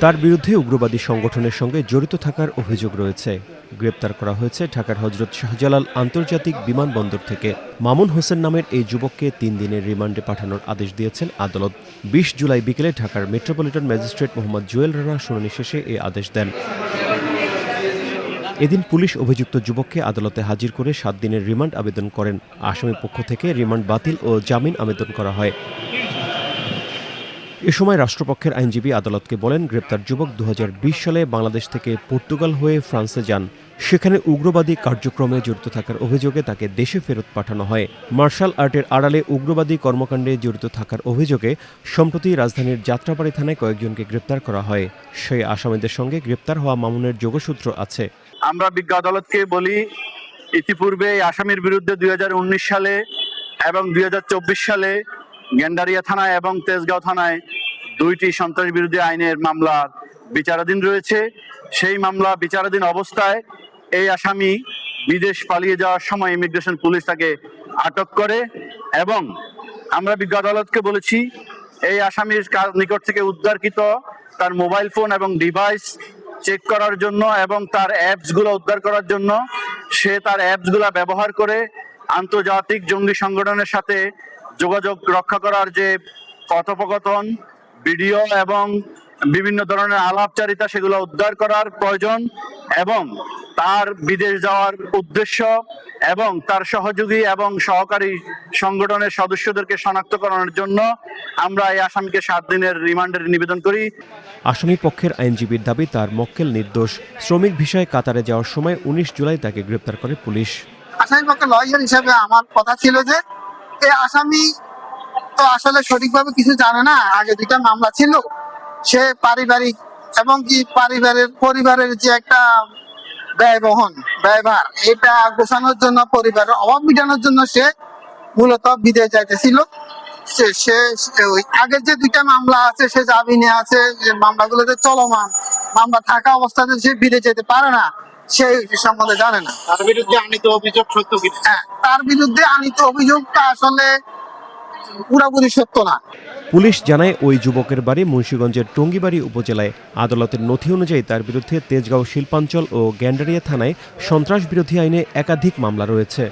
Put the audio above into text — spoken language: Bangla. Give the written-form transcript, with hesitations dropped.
তার বিরুদ্ধে উগ্রবাদী সংগঠনের সঙ্গে জড়িত থাকার অভিযোগ রয়েছে। গ্রেপ্তার করা হয়েছে ঢাকার হজরত শাহজালাল আন্তর্জাতিক বিমানবন্দর থেকে। মামুন হোসেন নামের এই যুবককে ৩ দিনের রিমান্ডে পাঠানোর আদেশ দিয়েছেন আদালত। ২০ জুলাই বিকেলে ঢাকার মেট্রোপলিটন ম্যাজিস্ট্রেট মোহাম্মদ জুয়েল রানা শুনানি শেষে এই আদেশ দেন। এদিন পুলিশ অভিযুক্ত যুবককে আদালতে হাজির করে ৭ দিনের রিমান্ড আবেদন করেন। আসামি পক্ষ থেকে রিমান্ড বাতিল ও জামিন আবেদন করা হয়। এ সময় রাষ্ট্রপক্ষের আইনজীবী আদালতকে বলেন, গ্রেপ্তার যুবক ২০২০ সালে বাংলাদেশ থেকে পর্তুগাল হয়ে ফ্রান্সে যান। সেখানে উগ্রবাদী কার্যক্রমে জড়িত থাকার অভিযোগে তাকে দেশে ফেরত পাঠানো হয়। মার্শাল আর্টের আড়ালে উগ্রবাদী কর্মকাণ্ডে জড়িত থাকার অভিযোগে সম্প্রতি রাজধানীর যাত্রাবাড়ী থানায় কয়েকজনকে গ্রেপ্তার করা হয়। সেই আসামিদের সঙ্গে গ্রেপ্তার হওয়া মামুনের যোগসূত্র আছে। আমরা বিজ্ঞ আদালতকে বলি, ইতিপূর্বে এই আসামির বিরুদ্ধে ২০১৯ সালে এবং ২০২৪ সালে গেন্ডারিয়া থানায় এবং তেজগাঁও থানায় ২টি সন্ত্রাস বিরোধী আইনের মামলা বিচারাধীন রয়েছে। সেই মামলা বিচারাধীন অবস্থায় এই আসামি বিদেশ পালিয়ে যাওয়ার সময় ইমিগ্রেশন পুলিশ তাকে আটক করে এবং আমরা বিজ্ঞ আদালতকে বলেছি, এই আসামির নিকট থেকে উদ্ধারকৃত তার মোবাইল ফোন এবং ডিভাইস চেক করার জন্য এবং তার অ্যাপসগুলো উদ্ধার করার জন্য সে তার অ্যাপসগুলো ব্যবহার করে আন্তর্জাতিক জঙ্গি সংগঠনের সাথে যোগাযোগ রক্ষা করার যে কথোপকথন, ভিডিও এবং বিভিন্ন ধরনের আলাপচারিতা সেগুলো উদ্ধার করার প্রয়োজন এবং তার বিদেশ যাওয়ার উদ্দেশ্য এবং তার সহযোগী এবং সহকারী সংগঠনের সদস্যদেরকে শনাক্তকরণের জন্য আমরা এই আসামিকে ৭ দিনের রিমান্ডের নিবেদন করি। আসামি পক্ষের আইনজীবীর দাবি, তার মক্কেল নির্দোষ। শ্রমিক ভিসায় কাতারে যাওয়ার সময় ১৯ জুলাই তাকে গ্রেপ্তার করে পুলিশ। আসামি পক্ষের লয়ার হিসেবে আমার কথা ছিল যে এই আসামি তো আসলে সঠিকভাবে কিছু জানে না। আগে ২টা মামলা ছিল, সে পারিবারিক এবং কি পরিবারের যে একটা ব্যয়ভার এটা গোছানোর জন্য, পরিবারের অভাব মেটানোর জন্য সে মূলত বিদেশ যাইতেছিল। সে ওই আগের যে 2টা মামলা আছে, সে জামিনে আছে, যে মামলাগুলোতে চলমান, মামলা থাকা অবস্থাতে সে বিদেশ যেতে পারে না, সেই সম্বন্ধে জানে না। তার বিরুদ্ধে আনিত অভিযোগ সত্য কি? হ্যাঁ, তার বিরুদ্ধে আনিত অভিযোগটা আসলে পুরোপুরি সত্য না। পুলিশ জানায়, ওই যুবকের বাড়ি মুন্সিগঞ্জের টঙ্গীবাড়ি উপজেলায়। আদালতের নথি অনুযায়ী তার বিরুদ্ধে তেজগাঁও শিল্পাঞ্চল ও গ্যান্ডারিয়া থানায় সন্ত্রাস বিরোধী আইনে একাধিক মামলা রয়েছে।